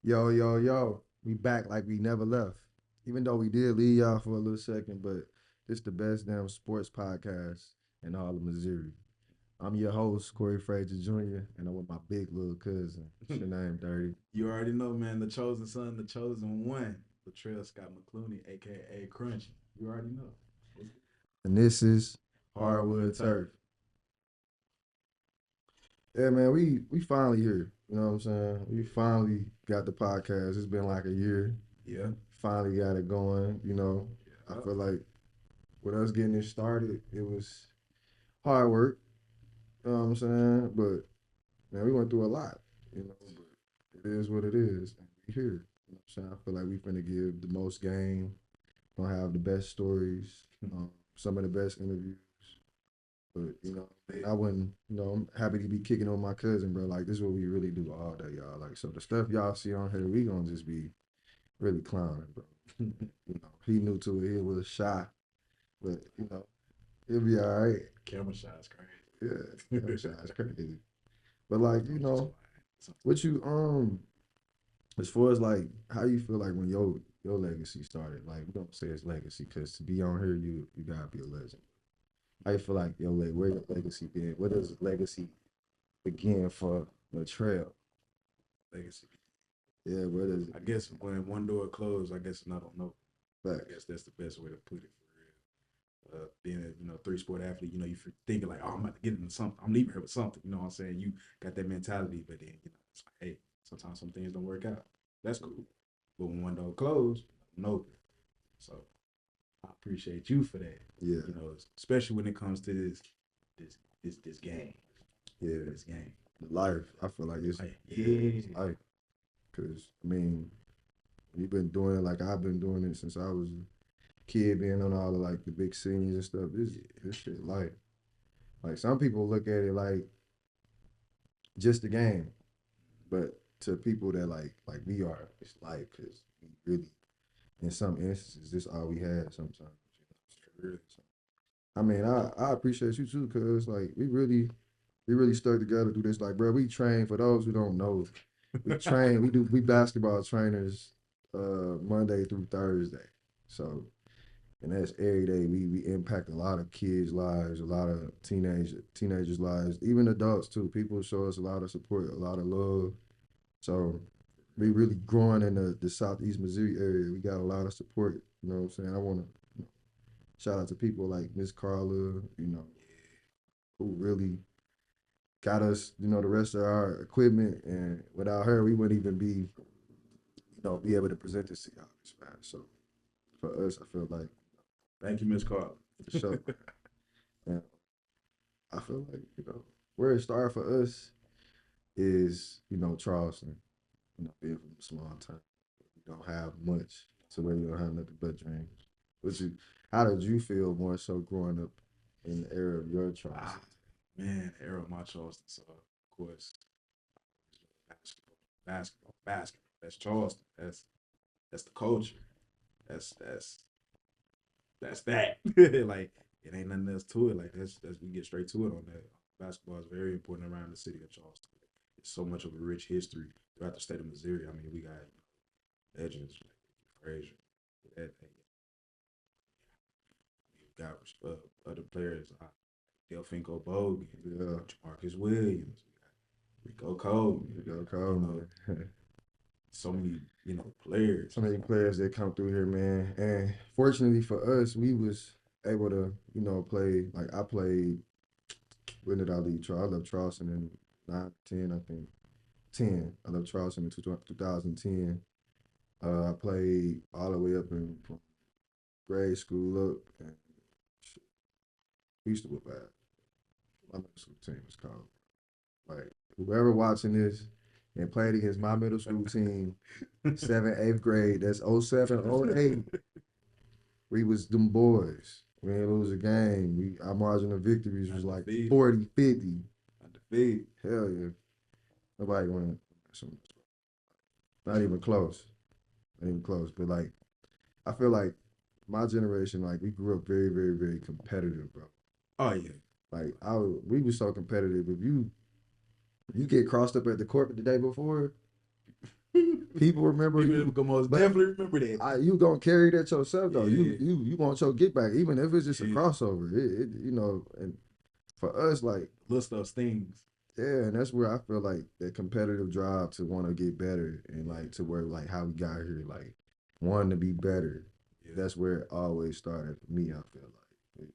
Yo, yo, yo. We back like we never left. Even though we did leave y'all for a little second, but this the best damn sports podcast in all of Missouri. I'm your host, Corey Frazier Jr., and I'm with my big little cousin. What's your name, Dirty? You already know, man. The chosen son, the chosen one, LaTrell Scott McClooney, aka Crunchy. You already know. What's And this is Hardwood Hardwood Turf. Turf. Yeah, man, we finally here. You know what I'm saying? We finally got the podcast. It's been like a year. Yeah. Finally got it going. I Yeah. feel like with us getting it started, it was hard work. You know what I'm saying? But man, we went through a lot, but it is what it is. And we here. You know what I'm saying? I feel like we finna give the most game, gonna have the best stories, some of the best interviews. But I wouldn't, I'm happy to be kicking on my cousin, bro. Like this is what we really do all day, y'all. Like so the stuff y'all see on here, we gonna just be really clowning, bro. He new to it, he was shy, but he'll be all right. Camera shots Yeah, crazy. I'm shy, it's crazy. But like, I'm just playing. what you as far as like how you feel like when your legacy started, like we don't say it's legacy because to be on here you gotta be a legend. How you feel like where your legacy been? Where does legacy begin for LaTrell? Legacy. Yeah, where does it I guess when one door closed, I guess I don't know. back? I guess that's the best way to put it for real. Being a three-sport athlete, you thinking like, oh, I'm about to get into something. I'm leaving here with something. You know what I'm saying? You got that mentality, but then it's like, hey, sometimes some things don't work out. That's cool. But when one door closed, no. So I appreciate you for that. Yeah, Especially when it comes to this this game. yeah. This game. Life. I feel like Like, it's yeah. life. Cause I mean, you've been doing it like I've been doing it since I was a kid, being on all of like the big scenes and stuff. This shit life. Like some people look at it like just a game, but to people that like we are, it's life because we really, in some instances, this all we had sometimes. Really. So, I mean, I appreciate you too, cause like we really stuck together through this. Like, bro, we train. For those who don't know, we train. We basketball trainers, Monday through Thursday. So, and that's every day. We impact a lot of kids' lives, a lot of teenagers' lives, even adults too. People show us a lot of support, a lot of love. So we really growing in the Southeast Missouri area. We got a lot of support. You know what I'm saying? I want to shout out to people like Miss Carla, who really got us, the rest of our equipment. And without her, we wouldn't even be able to present this to y'all, man. So for us, I feel like Thank you, Miss Carl. for sure, man. I feel like, where it started for us is, Charleston, being from a small town. You don't have much to where you don't have nothing but dreams. What you, how did you feel more so growing up in the era of your Ah, Charleston? man, era of my Charleston. So of course, basketball, basketball. That's Charleston. That's the culture. That's that's that. Like it ain't nothing else to it. Like that's we get straight to it on that. Basketball is very important around the city of Charleston. It's so much of a rich history throughout the state of Missouri. I mean, we got legends like Frazier. That, we got other players like Delfinko Bogan, Yeah, Marcus Williams, Rico Coleman. you go You call know, me. so many players. So many players that come through here, man. And fortunately for us, we was able to, play. Like I played. When did I leave? I left Charleston in 9, 10, I think. 10. I left Charleston in 2010. I played all the way up in from grade school up, and we used to whip ass. My middle school team was called. Like whoever watching this and played against my middle school team, 7th, 8th grade. That's 07, 08. We was them boys. We ain't lose a game. Our margin of victories was like Undefeated. 40, 50. Undefeated. Hell yeah. Nobody won. Not even close. Not even close. But like I feel like my generation, like we grew up very, very, very competitive, bro. Oh yeah. Like we were so competitive. If you get crossed up at the court the day before, People remember People you, gonna most but definitely remember that. you gonna carry that yourself though. Yeah, You want your get back, even if it's just a yeah. crossover. And for us, like Little stuff stings. yeah, and that's where I feel like that competitive drive to want to get better and Yeah, like to where like how we got here, like wanting to be better. yeah. That's where it always started for me. I feel like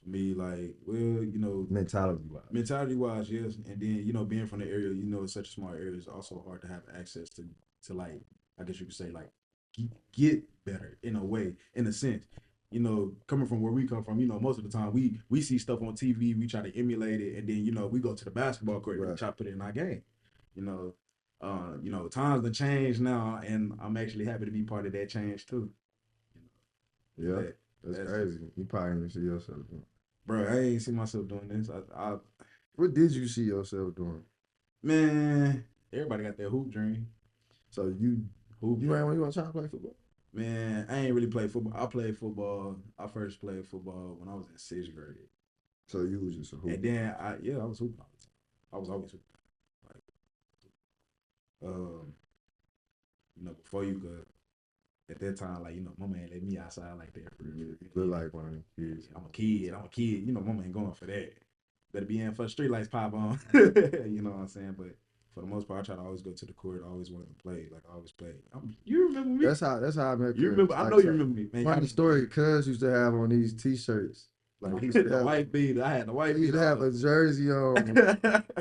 For me, like, well, mentality wise. mentality wise, yes, and then being from the area, it's such a small area. It's also hard to have access to like, I guess you could say like get better in a way, in a sense. Coming from where we come from, most of the time we see stuff on TV, we try to emulate it, and then we go to the basketball court and Right. try to put it in our game. You know, times have changed now, and I'm actually happy to be part of that change too. Yeah, That that's that's just, crazy. You probably didn't see yourself doing. bro. I ain't see myself doing this. What did you see yourself doing? Man, everybody got their hoop dream. So you Hoop you ain't dream. when you want to try to play football? Man, I ain't really played football. I played football. I first played football when I was in sixth grade. So you was just a And hooper. then I was hooping all the time. I was always hooping. Like, um, before you could at that time, like, my man let me outside like that for real. Look like one of them kids. I'm a kid. I'm a kid. My man going for that. Better be in for the street lights pop on. You know what I'm saying? But for the most part, I try to always go to the court. I always wanted to play. Like I always played. You remember me? That's how I met You Cuz. remember? I Like know you so remember me, man. funny story, Cuz used to have on these t-shirts. Like he used to The have white beat. I had the white he used beat to have on. a jersey on.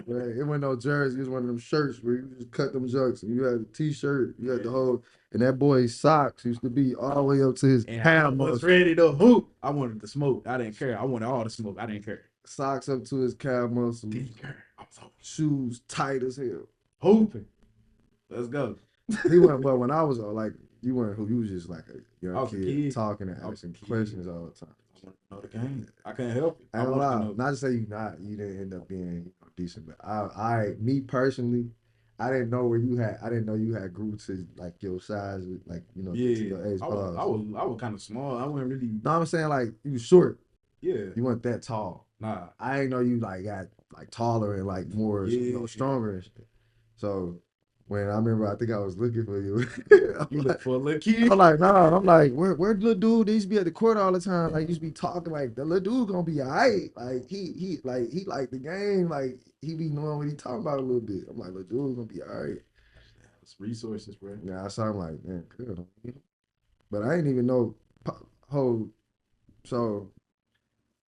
Right? It wasn't no jersey, it was one of them shirts where you just cut them jokes and you had a t-shirt, you had the Yeah. whole and that boy's socks used to be all the way up to his And I calf was muscle. ready to hoop. I wanted the smoke. I didn't care. I wanted all the smoke. I didn't care. Socks up to his calf muscles, Didn't care. I was hooping. shoes tight as hell. Hooping. Let's go. He went, but when I was like, you weren't who you was just like a I young was a kid kid. talking and I was a asking kid. questions all the time. I wanted to know the game. I couldn't help it. I I ain't gonna wanted to lie, know. not to say you didn't end up being decent, but me personally, I didn't know you had grew to like your size, like to Yeah. your age. I was I Pause. was I was kind of small. I wasn't really. No, I'm saying like you short, Yeah. you weren't that tall. Nah. I didn't know you like got like taller and like more, Yeah. stronger and shit. So when I remember, I think I was looking for you. You look like, for a little I'm kid. like, nah. I'm like, where the little dude? They used to be at the court all the time. Like, used to be talking like the little dude gonna be alright. Like he like the game. Like he be knowing what he talking about a little bit. I'm like, little dude gonna be alright. It's resources, bro. Yeah, so I'm like, man, good. But I didn't even know whole. So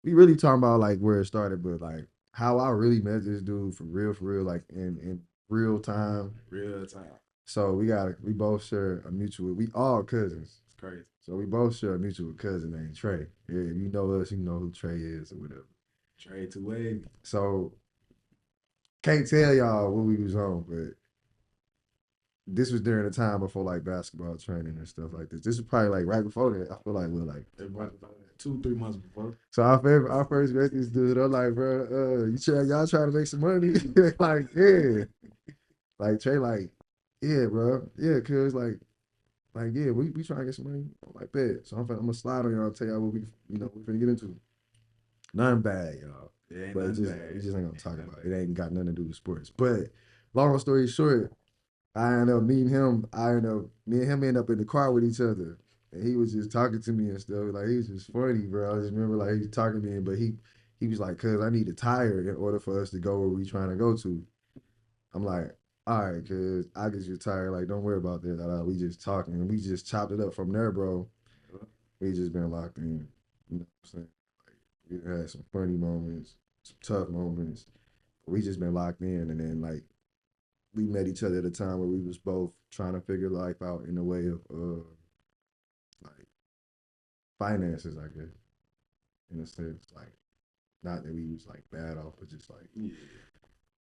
we really talking about like where it started, but like how I really met this dude for real, like in real time. Real time. So we both share a mutual. We all cousins. It's crazy. So we both share a mutual cousin named Trey. Yeah, if you know us, you know who Trey is or whatever. Trade to wave. So can't tell y'all what we was on, but this was during the time before like basketball training and stuff like this. This was probably like right before that. I feel like we're like About 2-3 months before. so our first met this dude. I'm like, bro, y'all trying to make some money? Like, yeah. Like Trey, like, yeah, bro, yeah, cause yeah, we trying to get some money. I'm like that. So I'm gonna slide on y'all and tell y'all what we finna get into. Nothing bad, y'all. It ain't But nothing bad. we just ain't gonna Ain't talk nothing about it. bad. It ain't got nothing to do with sports. But long story short, I ended up meeting him. Me and him end up in the car with each other. And he was just talking to me and stuff. Like he was just funny, bro. I just remember like he was talking to me, but he was like, cuz I need a tire in order for us to go where we trying to go to. I'm like, all right, cuz I get you a tire. Like, don't worry about that. We just talking. And we just chopped it up from there, bro. We just been locked in. You know what I'm saying? We had some funny moments, some tough moments. We just been locked in, and then like we met each other at a time where we was both trying to figure life out in a way of like finances, I guess, in a sense. Like not that we was like bad off, but just like Yeah.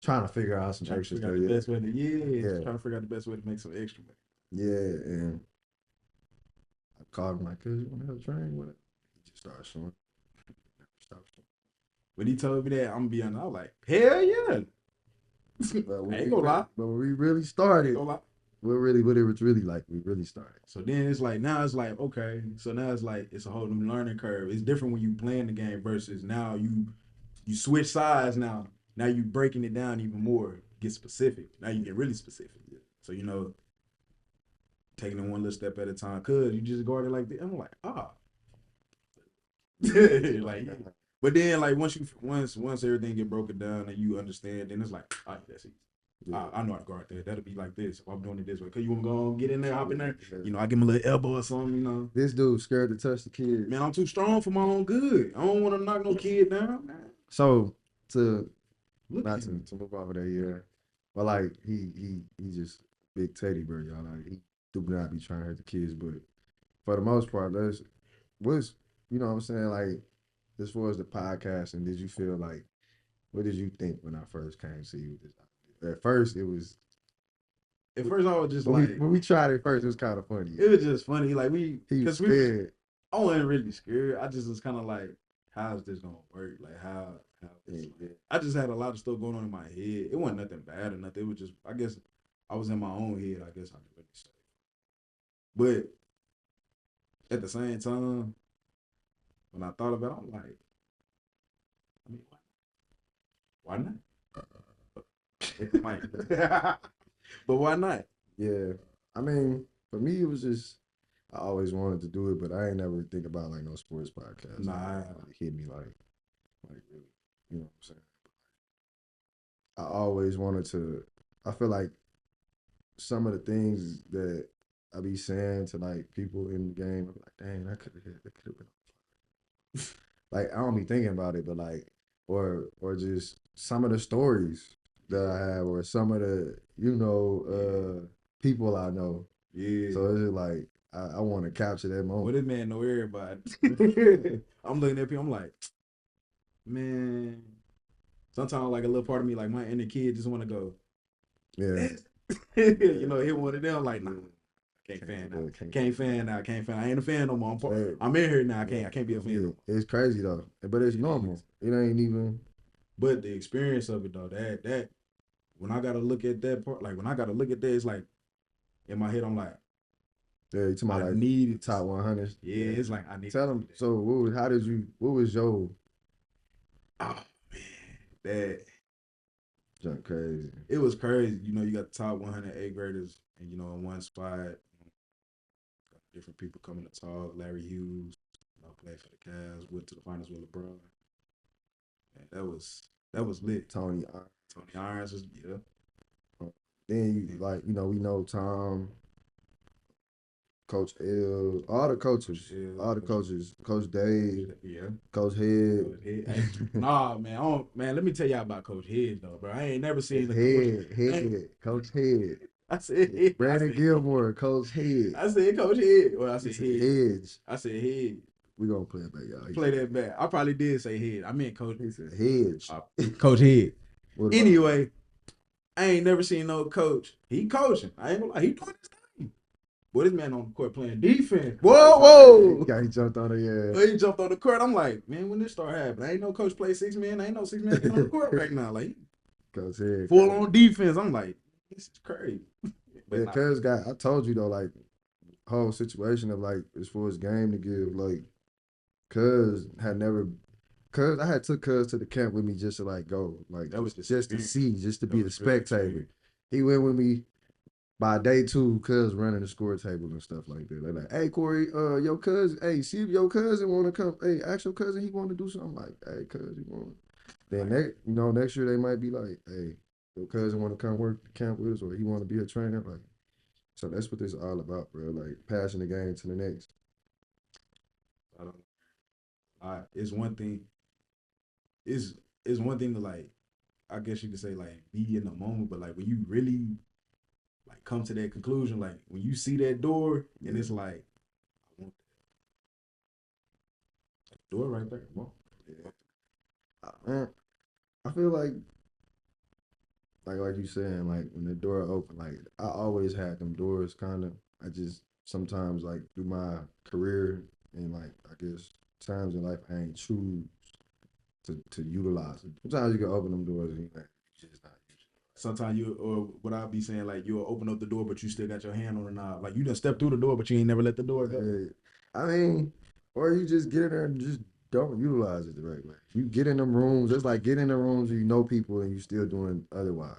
trying to figure out some Trying to extra figure stuff. out the Yeah, best way to yeah, trying to figure out the best way to make some extra money. yeah. And I called him like, "Cause you want to help train with it?" He just started showing. Stop showing. When he told me that, I'm gonna be honest, I was like, hell yeah. I ain't gonna lie. But when we really I ain't started, gonna lie. what it was really like, we really started. So then it's like now it's like okay. So now it's like it's a whole new learning curve. It's different when you playing the game versus now you switch sides now. Now you breaking it down even more. Get specific. Now you get really specific. So taking it one little step at a time. Cause you just guard it like that. I'm like, like, but then like once everything get broken down and you understand, then it's like, all right, that's it. Yeah. I know how to guard that. That'll be like this. If I'm doing it this way, cause you wanna go get in there, hop in there. I give him a little elbow or something. This dude scared to touch the kids. Man, I'm too strong for my own good. I don't want to knock no kid down, man. So to Look not at him. to move off of that, yeah. But like he just big Teddy bear, y'all. Like he do not be trying to hurt the kids, but for the most part, that's what's what I'm saying, like as far as the podcast, and did you feel like what did you think when I first came to you with this idea? At first it was At first I was just when like, we tried it first, it was kind of funny. it was just funny. Like He was cause scared. I wasn't really scared. I just was kind of like, how is this gonna work? Like how this, Yeah. I just had a lot of stuff going on in my head. It wasn't nothing bad or nothing. It was just, I guess, I was in my own head. I guess I could really say. But at the same time, when I thought about it, I'm like, I mean, why not? Hit the mic. But why not? Yeah. I mean, for me it was just I always wanted to do it, but I ain't never think about like no sports podcast. Nah. Like, hit me like really, you know what I'm saying? I always wanted to. I feel like some of the things that I be saying to like people in the game, I'm like, dang, that could have hit. That could have been. Like I don't be thinking about it, but like, or just some of the stories that I have, or some of the people I know. Yeah. So it's just like I want to capture that Well, moment. this man know everybody. I'm looking at people. I'm like, man. Sometimes, like a little part of me, like my inner kid, just want to go. Yeah. Hit one of them. Like, nah, can't fan now. Can't fan. I ain't a fan no more. I'm in here now. I can't be a fan. Yeah, No more. it's crazy though, but it's normal. It ain't even. But the experience of it though, that when I gotta look at that part, like when I gotta look at that, it's like in my head, I'm like, Yeah, you talking about I like need top 100. Yeah, it's like I need. Tell them. So, how did you? What was your Oh man, that junk crazy? it was crazy. You got the top 100 eighth graders, and in one spot, got different people coming to talk. Larry Hughes, played for the Cavs, went to the finals with LeBron. And that was lit. Tony. Tony Irons was Then you like we know Tom, Coach L, all the coaches, Coach Dave, Yeah. Coach Head. Coach Head. Hey, nah, man. Man, let me tell y'all about Coach Head though, bro. I ain't never seen the Head, Coach Head. I said Head. Brandon Gilmore, Coach Head. I said Coach Head. Well, I said Head. Hedge. I said Head. We gonna play it back, y'all. Play that back. I probably did say Head. I meant Coach. He said Hedge. Coach Head. Anyway, I ain't never seen no coach. He coaching. I ain't gonna lie. He doing his thing. Boy, this man on the court playing defense. Whoa. Yeah, he jumped on it, yeah. He jumped on the court. I'm like, man, when this start happening? Ain't no coach play 6 men. Ain't no 6 men on the court right now. Like, Coach Head. Full on defense. I'm like, this is crazy. But yeah, Cuz I told you though, like, whole situation of like, as far as game to give, like, Cuz I had took Cuz to the camp with me just to like go, like, that was just to see, just to be the spectator. He went with me. By day 2, Cuz running the score table and stuff like that. They're like, hey Corey, your cousin, hey, see if your cousin wanna come, hey, ask your cousin he wanna do something. I'm like, hey, cuz he wanna. Then next year they might be like, hey, your cousin wanna come work the camp with us, or he wanna be a trainer. Like, so that's what this is all about, bro. Like passing the game to the next. I don't know. It's one thing. It's one thing to like, I guess you could say like be in the moment, but like when you really like come to that conclusion, like when you see that door and it's like, I want that door right there. Come on. Yeah. I feel like you saying, like when the door open, like I always had them doors kind of. I just sometimes like through my career and like I guess times in life I ain't choose to utilize it. Sometimes you can open them doors and you just not using it. Sometimes or what I'll be saying, like you'll open up the door, but you still got your hand on the knob. Like you done step through the door, but you ain't never let the door go. I mean, or you just get in there and just don't utilize it the right way. You get in them rooms, it's like get in the rooms where you know people and you still doing otherwise.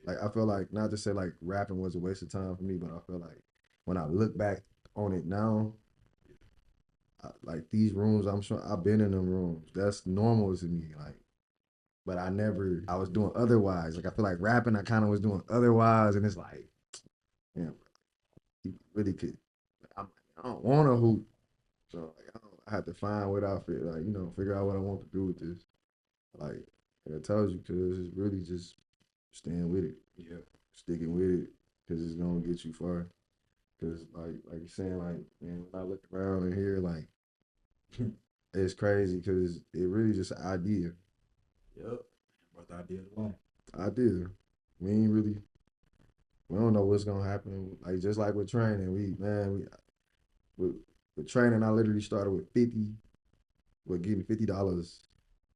Like I feel like not to say like rapping was a waste of time for me, but I feel like when I look back on it now, like these rooms, I'm sure I've been in them rooms. That's normal to me. Like, but I was doing otherwise. Like I feel like rapping, I kind of was doing otherwise, and it's like, yeah, you really could. I don't want to hoop, so like, I have to find what I feel like, figure out what I want to do with this. Like I told you, cause it's really just staying with it, Yeah. sticking with it, cause it's gonna get you far. Cause like you're saying, like man, when I look around and here, like it's crazy, cause it really just an idea. Yep. Brought the idea to life. Idea. We ain't really. We don't know what's gonna happen. Like just like with training, with, with training, I literally started with 50. With getting $50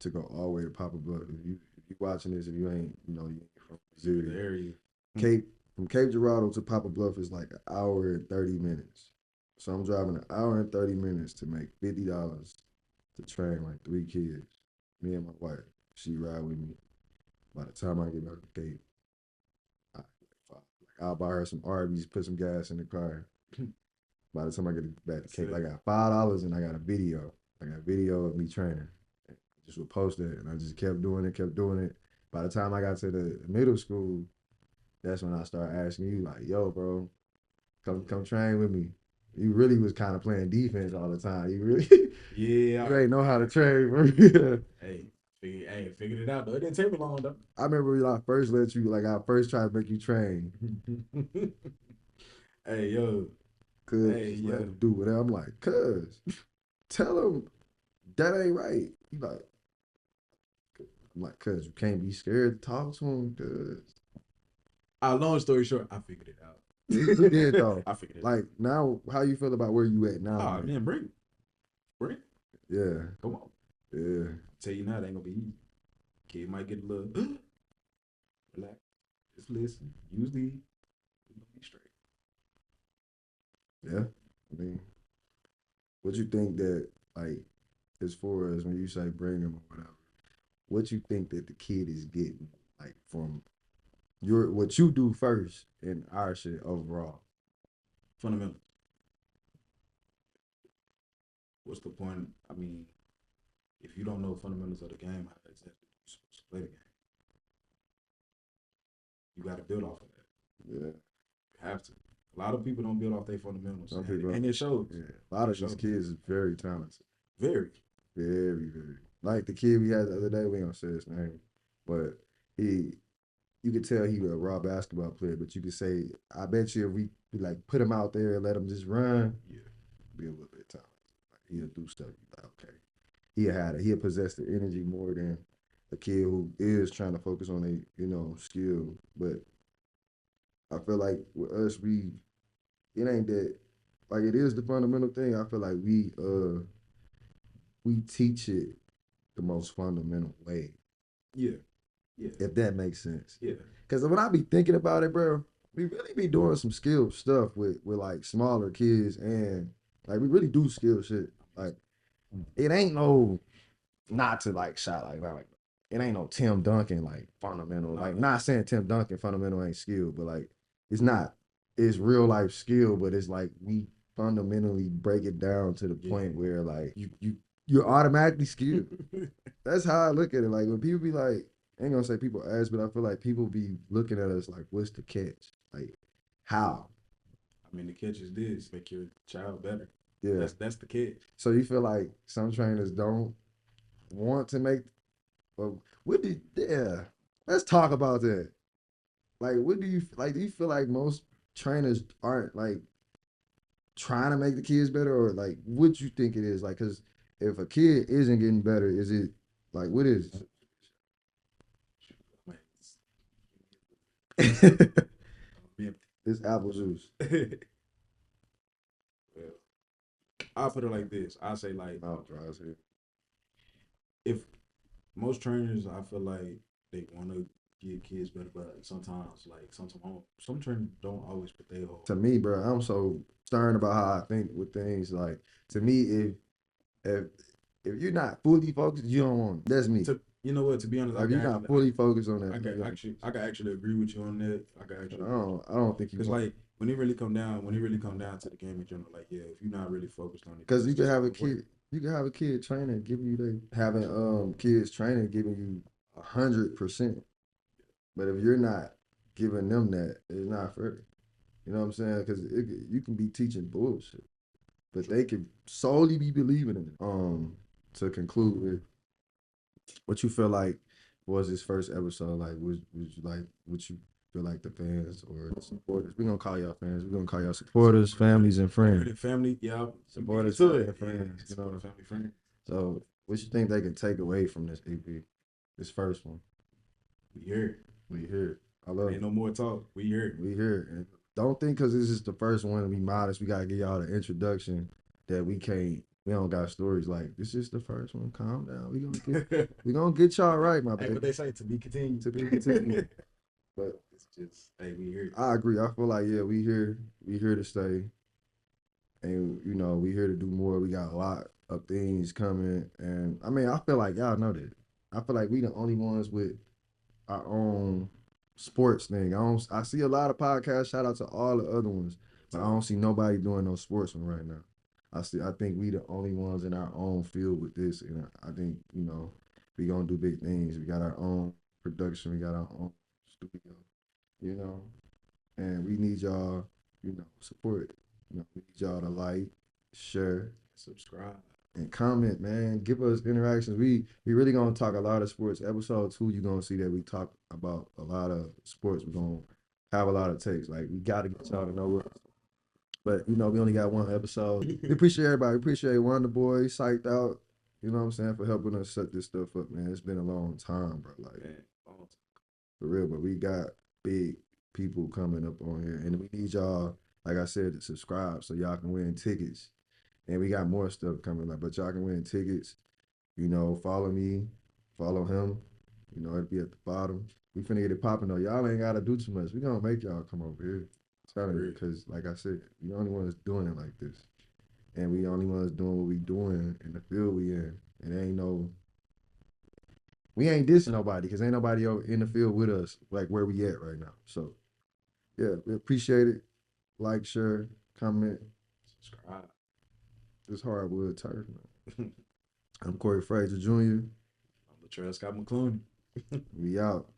to go all the way to Papa Bluff. If you watching this, if you ain't, you ain't from The Missouri, area. Cape from Cape Girardeau to Papa Bluff is like an hour and 30 minutes. So I'm driving an hour and 30 minutes to make $50 to train like 3 kids. Me and my wife. She ride with me. By the time I get back to Cape, I'll buy her some Arby's, put some gas in the car. By the time I get back to That's Cape, it. I got $5 and I got a video. I got a video of me training. Just would post it, and I just kept doing it, kept doing it. By the time I got to the middle school, that's when I started asking you, like, "Yo, bro, come train with me." You really was kind of playing defense all the time. You really, Yeah. you ain't know how to train, bro. Hey, figured it out though. It didn't take me long though. I remember when I first let you, like, I first tried to make you train. Hey yo. Cuz Hey just let yo. him do whatever. I'm like, cuz, tell him that ain't right. You like, I'm like, cuz you can't be scared to talk to him, cuz. Long story short, I figured it out. You did though. I figured it out. Like now, how you feel about where you at now? Oh Like, man, bring it. Bring it. yeah, Come on. yeah, Tell you now, it ain't gonna be easy. Kid might get a little relax. Just listen. Usually, we gonna be straight. yeah. I mean, what you think that like as far as when you say bring him or whatever, what you think that the kid is getting like from your what you do first in our shit overall? Fundamentals. What's the point? I mean, if you don't know fundamentals of the game, how exactly you supposed to play the game? You got to build off of that. Yeah, You have to. A lot of people don't build off their fundamentals, some and, people. and it shows. Yeah, a lot It of these shows. kids is very talented, Very. very. Like the kid we had the other day, we don't say his name, but he you could tell he was a raw basketball player, but you could say, I bet you if we like put him out there and let him just run, Yeah. be a little bit talented. Like, he'll do stuff. You like, okay. He'll possess the energy more than a kid who is trying to focus on a skill. But I feel like with us, it ain't that like it is the fundamental thing. I feel like we teach it the most fundamental way, Yeah. Yeah. if that makes sense. Yeah. Because when I be thinking about it, bro, we really be doing some skill stuff with like smaller kids, and like we really do skill shit. Like it ain't no not to like shot like that. Like it ain't no Tim Duncan like fundamental. Nah. Like not saying Tim Duncan fundamental ain't skill, but like it's not. It's real life skill, but it's like we fundamentally break it down to the Yeah. point where like you're automatically skilled. That's how I look at it. Like when people be like, I ain't gonna say people ask, but I feel like people be looking at us like, what's the catch? Like, how? I mean, the catch is this: make your child better. Yeah. That's the catch. So you feel like some trainers don't want to make, well, yeah. Let's talk about that. Like, what do you like? Do you feel like most trainers aren't like trying to make the kids better, or like what you think it is? Like, cause if a kid isn't getting better, is it like what is it? It's apple juice. Well, I'll put it like this. I say like Mouth dry as hell. if most trainers, I feel like they want to get kids better, but sometimes some trainers don't always put their whole. To me, bro, I'm so stern about how I think with things. Like to me, if if you're not fully focused, you don't want. That's me. You know what? To be honest, Like you're not fully focused on that. I can actually agree with you on that. I can actually agree with you I on don't that. think you Cause want like when it really come down to the game in general, like yeah, if you're not really focused on it, then because it's you could just have a gonna work. kid. You could have a kid training giving you having kids training giving you 100%. But if you're not giving them that, it's not fair. You know what I'm saying? Because you can be teaching bullshit, but True. they could solely be believing in it. To conclude with, what you feel like was this first episode? Like, was you like what you feel like the fans or the supporters? We're gonna call y'all fans. We're gonna call y'all supporters, families, and You heard friends. it, family. Yeah, we beat it Supporters, to family, it. and Yeah, friends. You support know. a family friend. So, what you think they can take away from this EP, this first one? We here. We here. I love Ain't it. no more talk. We here. We here. And don't think because this is the first one to be modest, we gotta give y'all the introduction that we can't. We don't got stories like this is the first one. Calm down. We gonna get y'all right, my Hey, what baby. they say to be continued. To be continued. But It's just hey, we here. I agree. I feel like yeah, we here. We here to stay, and we here to do more. We got a lot of things coming, and I mean, I feel like y'all know that. I feel like we the only ones with our own sports thing. I see a lot of podcasts. Shout out to all the other ones, but I don't see nobody doing no sports one right now. I think we the only ones in our own field with this, and I think we gonna do big things. We got our own production. We got our own studio. You know, and we need y'all. Support. We need y'all to like, share, Subscribe. and comment, man. Give us interactions. We really gonna talk a lot of sports. Episode 2, you're gonna see that we talk about a lot of sports. We're gonna have a lot of takes. Like we gotta get y'all to know us. But we only got one episode. We appreciate everybody. We appreciate Wonder Boy, Psyched Out. You know what I'm saying, for helping us set this stuff up, man. It's been a long time, bro. Like Man, long for real. But we got big people coming up on here, and we need y'all, like I said, to subscribe so y'all can win tickets. And we got more stuff coming up, but y'all can win tickets. Follow me, follow him. It'll be at the bottom. We finna get it popping though. Y'all ain't gotta do too much. We gonna make y'all come over here. Telling you, time. because like I said, we the only ones doing it like this. And we the only ones doing what we doing in the field we in. And ain't no we ain't dissing nobody because ain't nobody over in the field with us like where we at right now. So yeah, we appreciate it. Like, share, comment. Subscribe. This hardwood turf, man. I'm Corey Fraser Jr. I'm LaTrell Scott McClooney. We out.